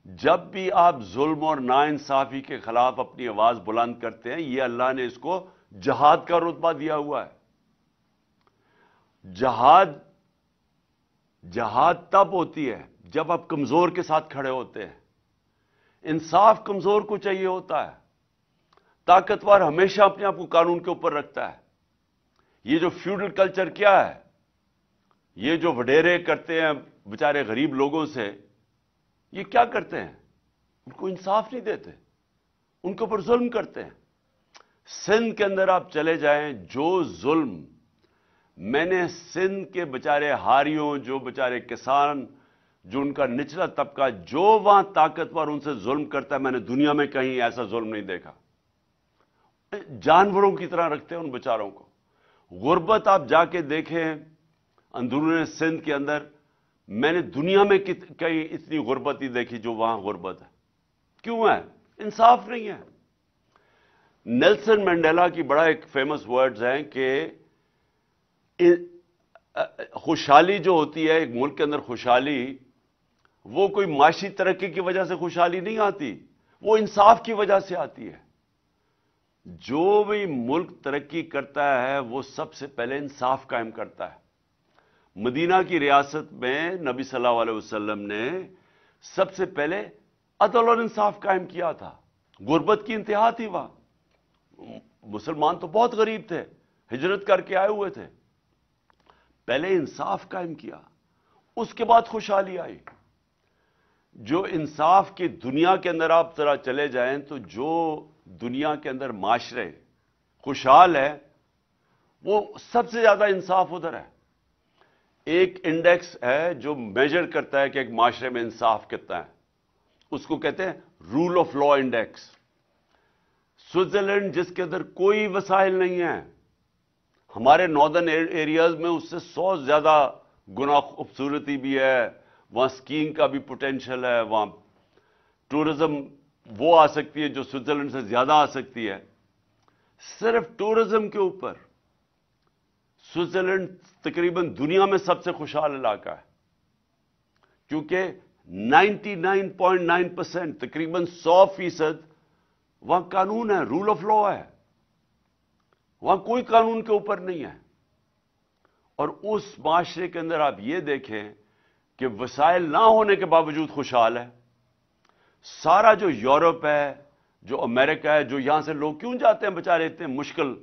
جب بھی آپ ظلم اور ناانصافی کے خلاف اپنی آواز بلند کرتے ہیں، یہ اللہ نے اس کو جہاد کا رتبہ دیا ہوا ہے. جہاد تب ہوتی ہے جب آپ کمزور کے ساتھ کھڑے ہوتے ہیں. انصاف کمزور کو چاہیے ہوتا ہے. طاقتور ہمیشہ اپنے آپ کو قانون کے اوپر رکھتا ہے. یہ جو فیوڈل کلچر کیا ہے، یہ جو وڈیرے کرتے ہیں بیچارے غریب لوگوں سے، یہ کیا کرتے ہیں؟ ان کو انصاف نہیں دیتے، ان کے اوپر ظلم کرتے ہیں. سندھ کے اندر آپ چلے جائیں، جو ظلم میں نے سندھ کے بیچارے ہاریوں، جو بیچارے کسان، جو ان کا نچلا طبقہ، جو وہاں طاقتور ان سے ظلم کرتا ہے، میں نے دنیا میں کہیں ایسا ظلم نہیں دیکھا. جانوروں کی طرح رکھتے ہیں ان بیچاروں کو. غربت آپ جا کے دیکھیں اندرون سندھ کے اندر، میں نے دنیا میں کہیں اتنی غربت نہیں دیکھی جو وہاں غربت ہے. کیوں ہے؟ انصاف نہیں ہے. نیلسن منڈیلا کی بڑا ایک فیمس ورڈز ہیں کہ خوشحالی جو ہوتی ہے ایک ملک کے اندر، خوشحالی وہ کوئی معاشی ترقی کی وجہ سے خوشحالی نہیں آتی، وہ انصاف کی وجہ سے آتی ہے. جو بھی ملک ترقی کرتا ہے وہ سب سے پہلے انصاف قائم کرتا ہے. مدینہ کی ریاست میں نبی صلی اللہ علیہ وسلم نے سب سے پہلے عدل اور انصاف قائم کیا تھا. غربت کی انتہا تھی وہاں، مسلمان تو بہت غریب تھے، ہجرت کر کے آئے ہوئے تھے. پہلے انصاف قائم کیا، اس کے بعد خوشحالی آئی. جو انصاف کی دنیا کے اندر آپ ذرا چلے جائیں تو جو دنیا کے اندر معاشرے خوشحال ہے، وہ سب سے زیادہ انصاف ادھر ہے. ایک انڈیکس ہے جو میجر کرتا ہے کہ ایک معاشرے میں انصاف کتنا ہے، اس کو کہتے ہیں rule of law index. Switzerland جس کے اندر کوئی وسائل نہیں ہیں، ہمارے ناردرن ایریاز میں اس سے 100 زیادہ گنا خوبصورتی بھی ہے، وہاں سکینگ کا بھی پوٹینشل ہے، وہاں ٹورزم وہ آ سکتی ہے جو سوئٹزرلینڈ سے زیادہ آ سکتی ہے. صرف ٹورزم کے اوپر سوئٹزرلینڈ تقریباً دنیا میں سب سے خوشحال علاقہ ہے، کیونکہ 99.9% تقریباً 100% وہاں قانون ہے، رول آف لا ہے. وہاں کوئی قانون کے اوپر نہیں ہے. اور اس معاشرے کے اندر آپ یہ دیکھیں کہ وسائل نہ ہونے کے باوجود خوشحال ہے. سارا جو یورپ ہے، جو امریکہ ہے، جو یہاں سے لوگ کیوں جاتے ہیں بیچارے اتنے مشکل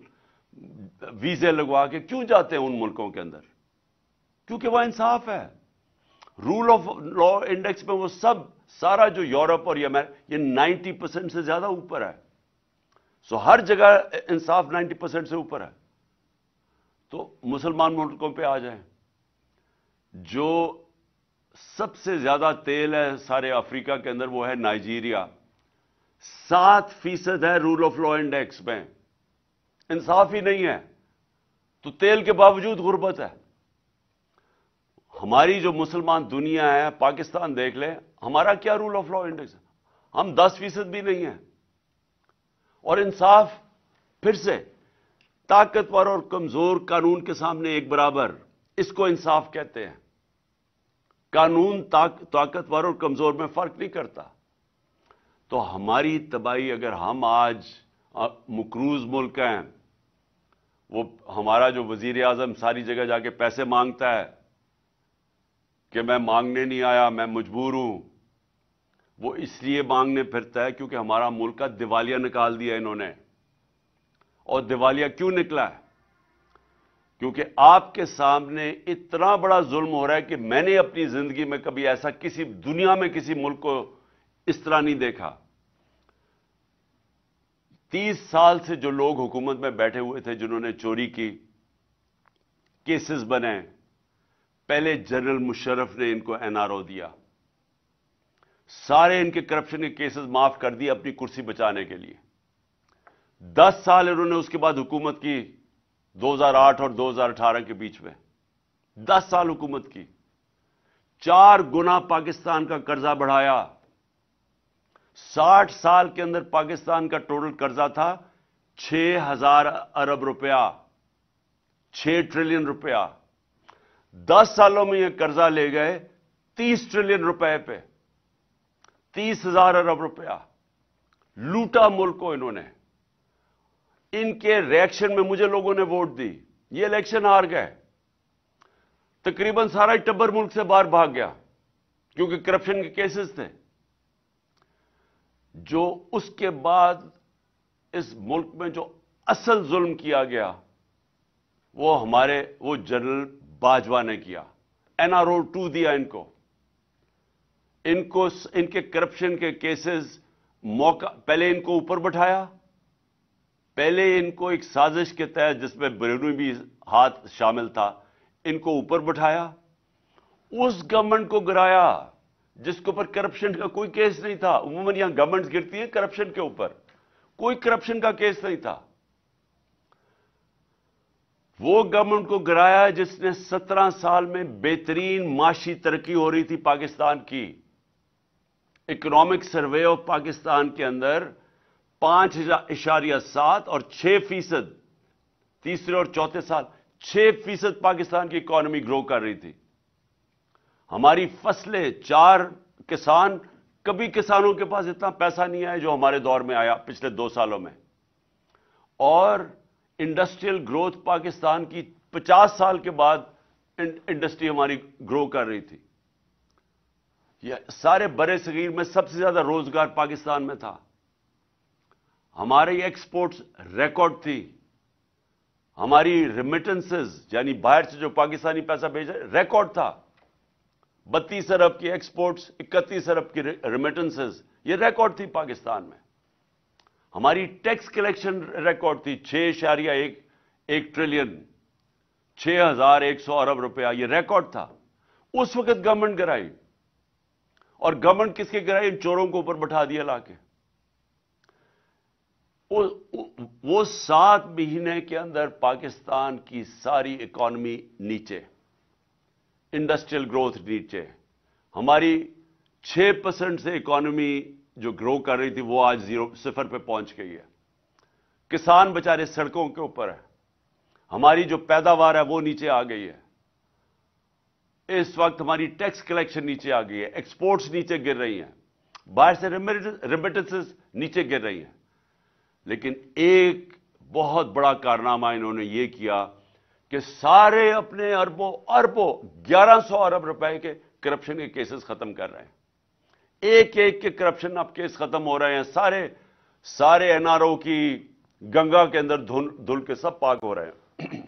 ویزے لگوا کے کیوں جاتے ہیں ان ملکوں کے اندر؟ کیونکہ وہ انصاف ہے. رول آف لا انڈیکس میں وہ سارا جو یورپ اور یہ 90% سے زیادہ اوپر ہے. سو ہر جگہ انصاف 90% سے اوپر ہے. تو مسلمان ملکوں پہ آ جائیں. جو سب سے زیادہ تیل ہے سارے افریقہ کے اندر وہ ہے نائجیریا. 7% ہے رول آف لا انڈیکس میں. انصاف ہی نہیں ہے تو تیل کے باوجود غربت ہے. ہماری جو مسلمان دنیا ہے، پاکستان دیکھ لیں، ہمارا کیا رول آف لا انڈیکس ہے؟ ہم 10% بھی نہیں ہیں. اور انصاف پھر سے طاقتور اور کمزور قانون کے سامنے ایک برابر، اس کو انصاف کہتے ہیں. قانون طاقتور اور کمزور میں فرق نہیں کرتا. تو ہماری تباہی، اگر ہم آج مقروض ملک ہیں، وہ ہمارا جو وزیر اعظم ساری جگہ جا کے پیسے مانگتا ہے کہ میں مانگنے نہیں آیا، میں مجبور ہوں، وہ اس لیے مانگنے پھرتا ہے کیونکہ ہمارا ملک کا دیوالیہ نکال دیا انہوں نے. اور دیوالیہ کیوں نکلا ہے؟ کیونکہ آپ کے سامنے اتنا بڑا ظلم ہو رہا ہے کہ میں نے اپنی زندگی میں کبھی ایسا کسی دنیا میں کسی ملک کو اس طرح نہیں دیکھا. 30 سال سے جو لوگ حکومت میں بیٹھے ہوئے تھے، جنہوں نے چوری کی، کیسز بنے، پہلے جنرل مشرف نے ان کو NRO دیا. سارے ان کے کرپشن کے کیسز معاف کر دیے اپنی کرسی بچانے کے لیے. 10 سال انہوں نے اس کے بعد حکومت کی، 2008 اور 2018 کے بیچ میں 10 سال حکومت کی. 4 گنا پاکستان کا قرضہ بڑھایا. 60 سال کے اندر پاکستان کا ٹوٹل قرضہ تھا 6,000 ارب روپیہ، 6 ٹریلین روپیہ. 10 سالوں میں یہ قرضہ لے گئے 30 ٹریلین روپے پہ، 30,000 ارب روپیہ. لوٹا ملک کو انہوں نے. ان کے ریئیکشن میں مجھے لوگوں نے ووٹ دی، یہ الیکشن ہار گئے. تقریباً سارا ٹبر ملک سے باہر بھاگ گیا کیونکہ کرپشن کے کیسز تھے. جو اس کے بعد اس ملک میں جو اصل ظلم کیا گیا وہ جنرل باجوہ نے کیا. NRO 2 دیا ان کو. ان کے کرپشن کے کیسز پہلے ان کو اوپر بٹھایا، پہلے ان کو ایک سازش کے تحت جس میں بیرونی بھی ہاتھ شامل تھا، ان کو اوپر بٹھایا. اس گورنمنٹ کو گرایا جس کے اوپر کرپشن کا کوئی کیس نہیں تھا. عموماً یہاں گورنمنٹ گرتی ہے کرپشن کے اوپر، کوئی کرپشن کا کیس نہیں تھا. وہ گورنمنٹ کو گرایا جس نے 17 سال میں بہترین معاشی ترقی ہو رہی تھی پاکستان کی. اکنامک سروے آف پاکستان کے اندر 5.7 اور 6%، تیسرے اور چوتھے سال 6% پاکستان کی اکانومی گرو کر رہی تھی. ہماری فصلیں، 4 کسان، کبھی کسانوں کے پاس اتنا پیسہ نہیں آیا جو ہمارے دور میں آیا پچھلے 2 سالوں میں. اور انڈسٹریل گروتھ پاکستان کی 50 سال کے بعد انڈسٹری ہماری گرو کر رہی تھی. یہ سارے برے صغیر میں سب سے زیادہ روزگار پاکستان میں تھا. ہماری ایکسپورٹس ریکارڈ تھی. ہماری ریمیٹنسز یعنی باہر سے جو پاکستانی پیسہ بھیج رہے ریکارڈ تھا. 32 ارب کی ایکسپورٹس، 31 ارب کی ریمیٹنسز، یہ ریکارڈ تھی پاکستان میں. ہماری ٹیکس کلیکشن ریکارڈ تھی 6.1 ٹریلین، 6,100 ارب روپیہ، یہ ریکارڈ تھا. اس وقت گورنمنٹ گرائی. اور گورنمنٹ کس کے گرائی؟ ان چوروں کو اوپر بٹھا دیا لا کے. وہ 7 مہینے کے اندر پاکستان کی ساری اکانومی نیچے، انڈسٹریل گروتھ نیچے. ہماری 6% سے اکانومی جو گرو کر رہی تھی وہ آج 0 پہ پہنچ گئی ہے. کسان بچارے سڑکوں کے اوپر ہے. ہماری جو پیداوار ہے وہ نیچے آ گئی ہے. اس وقت ہماری ٹیکس کلیکشن نیچے آ گئی ہے، ایکسپورٹس نیچے گر رہی ہیں، باہر سے ریمیٹنسز نیچے گر رہی ہیں. لیکن ایک بہت بڑا کارنامہ انہوں نے یہ کیا کہ سارے اپنے اربوں 1100 ارب روپے کے کرپشن کے کیسز ختم کر رہے ہیں. ایک ایک کے کرپشن اب کیس ختم ہو رہے ہیں. سارے این آر او کی گنگا کے اندر دھل کے سب پاک ہو رہے ہیں.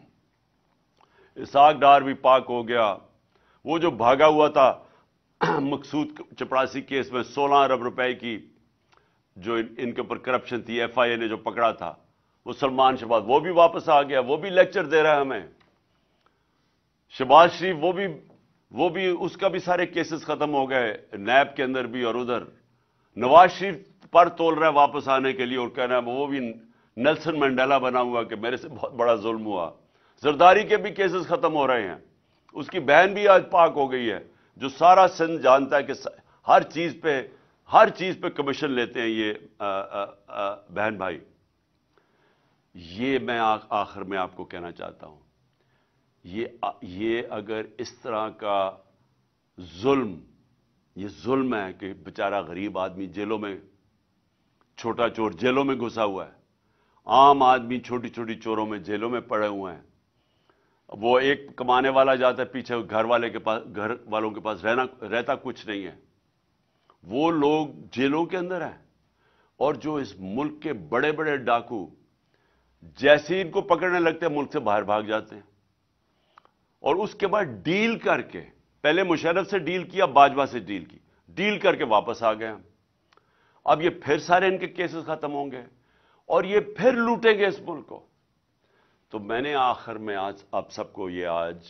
اسحاق ڈار بھی پاک ہو گیا. وہ جو بھاگا ہوا تھا مقصود چپڑاسی کیس میں 16 ارب روپے کی جو ان کے اوپر کرپشن تھی، ایف آئی اے نے جو پکڑا تھا، وہ سلمان شہباز، وہ بھی واپس آ گیا. وہ بھی لیکچر دے رہا ہے ہمیں. شہباز شریف وہ بھی اس کا بھی سارے کیسز ختم ہو گئے، نیب کے اندر بھی اور ادھر. نواز شریف پر تول رہا ہے واپس آنے کے لیے اور کہہ رہا ہے وہ بھی نیلسن منڈیلا بنا ہوا کہ میرے سے بہت بڑا ظلم ہوا. زرداری کے بھی کیسز ختم ہو رہے ہیں. اس کی بہن بھی آج پاک ہو گئی ہے، جو سارا سندھ جانتا ہے کہ ہر چیز پہ کمیشن لیتے ہیں یہ بہن بھائی. یہ میں آخر میں آپ کو کہنا چاہتا ہوں، یہ اگر اس طرح کا یہ ظلم ہے کہ بیچارہ غریب آدمی جیلوں میں، چھوٹا چور جیلوں میں گھسا ہوا ہے، عام آدمی چھوٹی چھوٹی چوروں میں جیلوں میں پڑے ہوئے ہیں. وہ ایک کمانے والا جاتا ہے پیچھے، گھر والوں کے پاس رہتا کچھ نہیں ہے. وہ لوگ جیلوں کے اندر ہیں. اور جو اس ملک کے بڑے بڑے ڈاکو جیسے ان کو پکڑنے لگتے ہیں ملک سے باہر بھاگ جاتے ہیں. اور اس کے بعد ڈیل کر کے، پہلے مشرف سے ڈیل کیا، باجوہ سے ڈیل کر کے واپس آ گئے. اب یہ پھر سارے ان کے کیسز ختم ہوں گے اور یہ پھر لوٹیں گے اس ملک کو. تو میں نے آخر میں آج آپ سب کو آج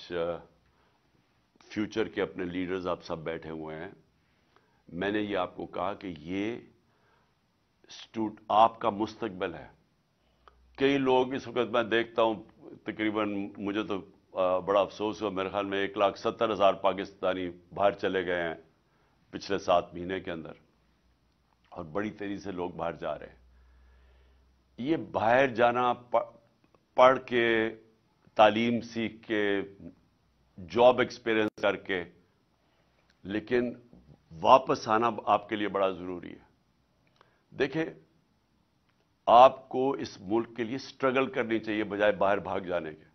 فیوچر کے اپنے لیڈرز آپ سب بیٹھے ہوئے ہیں، میں نے یہ آپ کو کہا کہ یہ آپ کا مستقبل ہے. کئی لوگ اس وقت میں دیکھتا ہوں، تقریباً مجھے تو بڑا افسوس ہوا، میرے خیال میں 1,70,000 پاکستانی باہر چلے گئے ہیں پچھلے 7 مہینے کے اندر، اور بڑی تیزی سے لوگ باہر جا رہے ہیں. یہ باہر جانا، پڑھ کے، تعلیم سیکھ کے، جاب ایکسپیرئنس کر کے، لیکن واپس آنا آپ کے لیے بڑا ضروری ہے. دیکھیں، آپ کو اس ملک کے لیے سٹرگل کرنی چاہیے بجائے باہر بھاگ جانے کے.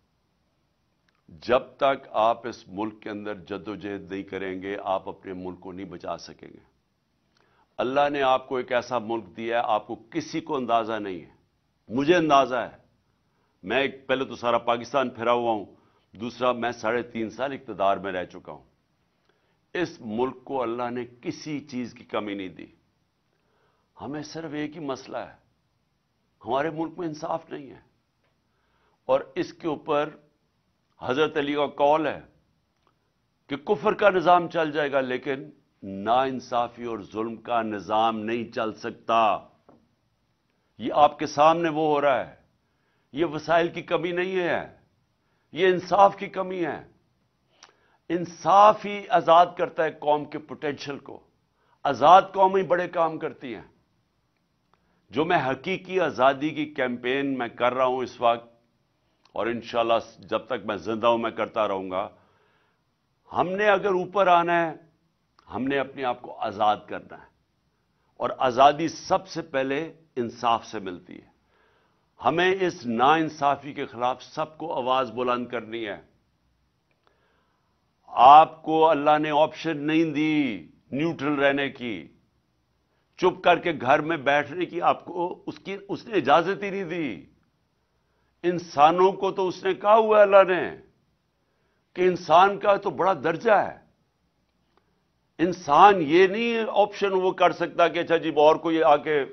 جب تک آپ اس ملک کے اندر جدوجہد نہیں کریں گے، آپ اپنے ملک کو نہیں بچا سکیں گے. اللہ نے آپ کو ایک ایسا ملک دیا ہے، آپ کو کسی کو اندازہ نہیں ہے. مجھے اندازہ ہے. میں پہلے تو سارا پاکستان پھرا ہوا ہوں، دوسرا میں 3.5 سال اقتدار میں رہ چکا ہوں. اس ملک کو اللہ نے کسی چیز کی کمی نہیں دی. ہمیں صرف ایک ہی مسئلہ ہے، ہمارے ملک میں انصاف نہیں ہے. اور اس کے اوپر حضرت علی کا قول ہے کہ کفر کا نظام چل جائے گا لیکن ناانصافی اور ظلم کا نظام نہیں چل سکتا. یہ آپ کے سامنے وہ ہو رہا ہے. یہ وسائل کی کمی نہیں ہے، یہ انصاف کی کمی ہے. انصاف ہی آزاد کرتا ہے قوم کے پوٹینشل کو. آزاد قومیں بڑے کام کرتی ہیں. جو میں حقیقی آزادی کی کیمپین میں کر رہا ہوں اس وقت، اور انشاءاللہ جب تک میں زندہ ہوں میں کرتا رہوں گا. ہم نے اگر اوپر آنا ہے، ہم نے اپنے آپ کو آزاد کرنا ہے. اور آزادی سب سے پہلے انصاف سے ملتی ہے. ہمیں اس ناانصافی کے خلاف سب کو آواز بلند کرنی ہے. آپ کو اللہ نے آپشن نہیں دی نیوٹرل رہنے کی، چپ کر کے گھر میں بیٹھنے کی. آپ کو اس نے اجازت ہی نہیں دی. انسانوں کو تو اس نے کہا ہوا ہے اللہ نے کہ انسان کا تو بڑا درجہ ہے. انسان یہ نہیں آپشن وہ کر سکتا کہ اچھا جی اور کوئی آ کے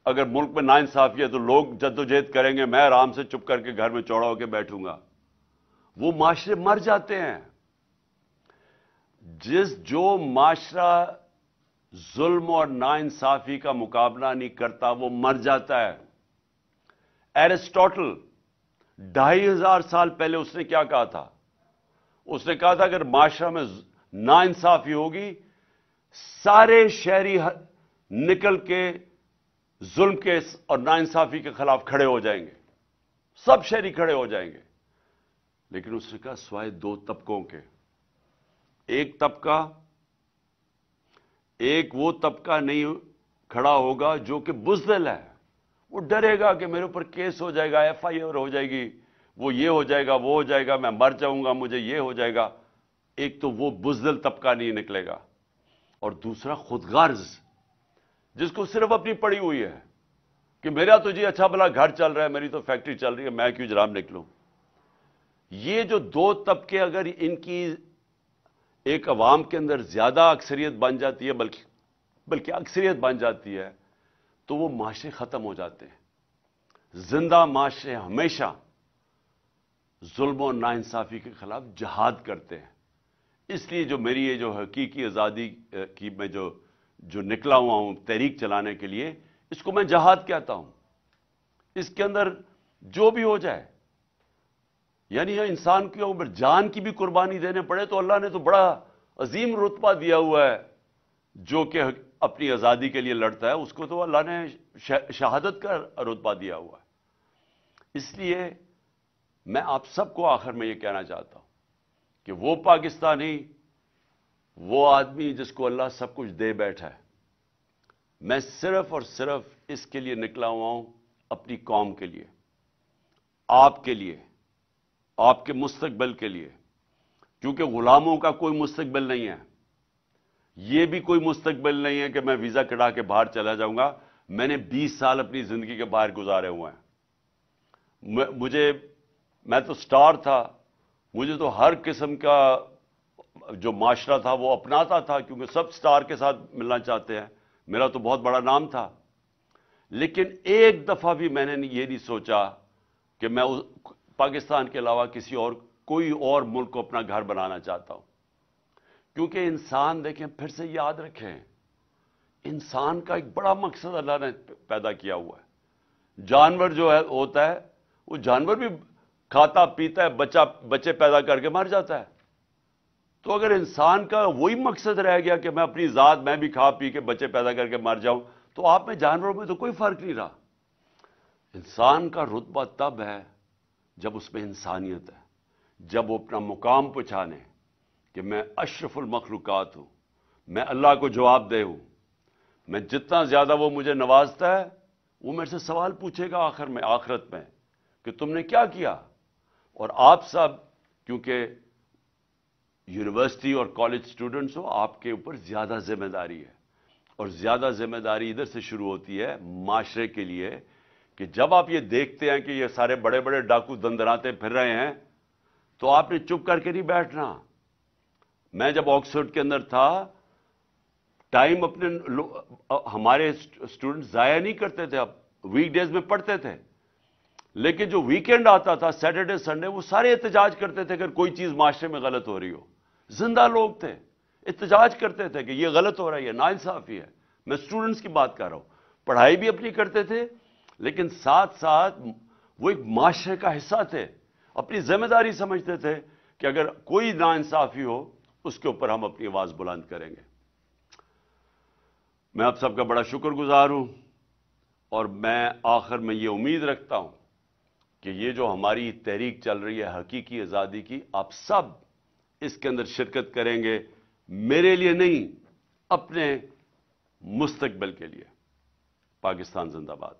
اگر ملک میں ناانصافی ہے تو لوگ جدوجہد کریں گے، میں آرام سے چپ کر کے گھر میں چوڑا ہو کے بیٹھوں گا. وہ معاشرے مر جاتے ہیں. جو معاشرہ ظلم اور ناانصافی کا مقابلہ نہیں کرتا وہ مر جاتا ہے. ایرسٹوٹل 2500 سال پہلے اس نے کیا کہا تھا؟ اس نے کہا تھا اگر معاشرہ میں ناانصافی ہوگی، سارے شہری نکل کے ظلم کے اور ناانصافی کے خلاف کھڑے ہو جائیں گے. سب شہری کھڑے ہو جائیں گے. لیکن اس نے کہا سوائے 2 طبقوں کے. ایک وہ طبقہ نہیں کھڑا ہوگا جو کہ بزدل ہے. وہ ڈرے گا کہ میرے اوپر کیس ہو جائے گا، ایف آئی آر ہو جائے گی، وہ یہ ہو جائے گا، وہ ہو جائے گا، میں مر جاؤں گا، مجھے یہ ہو جائے گا، ایک تو وہ بزدل طبقہ نہیں نکلے گا، اور دوسرا خود غرض، جس کو صرف اپنی پڑی ہوئی ہے کہ میرا تو جی اچھا بھلا گھر چل رہا ہے، میری تو فیکٹری چل رہی ہے، میں کیوں جرام نکلوں۔ یہ جو دو طبقے اگر ان کی ایک عوام کے اندر زیادہ اکثریت بن جاتی ہے، بلکہ اکثریت بن جاتی ہے، تو وہ معاشرے ختم ہو جاتے ہیں۔ زندہ معاشرے ہمیشہ ظلم و ناانصافی کے خلاف جہاد کرتے ہیں۔ اس لیے جو میری یہ جو حقیقی آزادی کی میں جو نکلا ہوا ہوں تحریک چلانے کے لیے، اس کو میں جہاد کہتا ہوں۔ اس کے اندر جو بھی ہو جائے، یعنی انسان کی اوپر جان کی بھی قربانی دینے پڑے تو اللہ نے تو بڑا عظیم رتبہ دیا ہوا ہے۔ جو کہ اپنی آزادی کے لیے لڑتا ہے، اس کو تو اللہ نے شہادت کا رتبہ دیا ہوا ہے۔ اس لیے میں آپ سب کو آخر میں یہ کہنا چاہتا ہوں کہ وہ پاکستانی، وہ آدمی جس کو اللہ سب کچھ دے بیٹھا ہے، میں صرف اور صرف اس کے لیے نکلا ہوا ہوں، اپنی قوم کے لیے، آپ کے لیے، آپ کے مستقبل کے لیے، کیونکہ غلاموں کا کوئی مستقبل نہیں ہے۔ یہ بھی کوئی مستقبل نہیں ہے کہ میں ویزا کٹا کے باہر چلا جاؤں گا۔ میں نے 20 سال اپنی زندگی کے باہر گزارے ہوئے ہیں۔ میں تو سٹار تھا، مجھے تو ہر قسم کا جو معاشرہ تھا وہ اپناتا تھا، کیونکہ سب سٹار کے ساتھ ملنا چاہتے ہیں، میرا تو بہت بڑا نام تھا۔ لیکن ایک دفعہ بھی میں نے یہ نہیں سوچا کہ میں پاکستان کے علاوہ کوئی اور ملک کو اپنا گھر بنانا چاہتا ہوں۔ کیونکہ انسان، دیکھیں پھر سے یاد رکھیں، انسان کا ایک بڑا مقصد اللہ نے پیدا کیا ہوا ہے۔ جانور جو ہوتا ہے، وہ جانور بھی کھاتا پیتا ہے، بچے پیدا کر کے مر جاتا ہے۔ تو اگر انسان کا وہی مقصد رہ گیا کہ میں اپنی ذات، میں بھی کھا پی کے بچے پیدا کر کے مر جاؤں، تو آپ میں جانوروں میں تو کوئی فرق نہیں رہا۔ انسان کا رتبہ تب ہے جب اس میں انسانیت ہے، جب وہ اپنا مقام پہچانے کہ میں اشرف المخلوقات ہوں، میں اللہ کو جواب دہ ہوں۔ میں جتنا زیادہ وہ مجھے نوازتا ہے، وہ میرے سے سوال پوچھے گا آخرت میں کہ تم نے کیا کیا۔ اور آپ سب، کیونکہ یونیورسٹی اور کالج سٹوڈنٹس ہو، آپ کے اوپر زیادہ ذمہ داری ہے، اور زیادہ ذمہ داری ادھر سے شروع ہوتی ہے معاشرے کے لیے، کہ جب آپ یہ دیکھتے ہیں کہ یہ سارے بڑے بڑے ڈاکو دندراتے پھر رہے ہیں، تو آپ نے چپ کر کے نہیں بیٹھنا۔ میں جب آکسفورڈ کے اندر تھا، ٹائم ہمارے اسٹوڈنٹ ضائع نہیں کرتے تھے، اب ویک ڈیز میں پڑھتے تھے، لیکن جو ویکینڈ آتا تھا، سیٹرڈے سنڈے، وہ سارے احتجاج کرتے تھے اگر کوئی چیز معاشرے میں غلط ہو رہی ہو۔ زندہ لوگ تھے، احتجاج کرتے تھے کہ یہ غلط ہو رہا ہے، یہ ناانصافی ہے۔ میں اسٹوڈنٹس کی بات کر رہا ہوں، پڑھائی بھی اپنی کرتے تھے، لیکن ساتھ ساتھ وہ ایک معاشرے کا حصہ تھے، اپنی ذمہ داری سمجھتے تھے کہ اگر کوئی ناانصافی ہو، اس کے اوپر ہم اپنی آواز بلند کریں گے۔ میں آپ سب کا بڑا شکر گزار ہوں، اور میں آخر میں یہ امید رکھتا ہوں کہ یہ جو ہماری تحریک چل رہی ہے حقیقی آزادی کی، آپ سب اس کے اندر شرکت کریں گے، میرے لیے نہیں، اپنے مستقبل کے لیے۔ پاکستان زندہ باد۔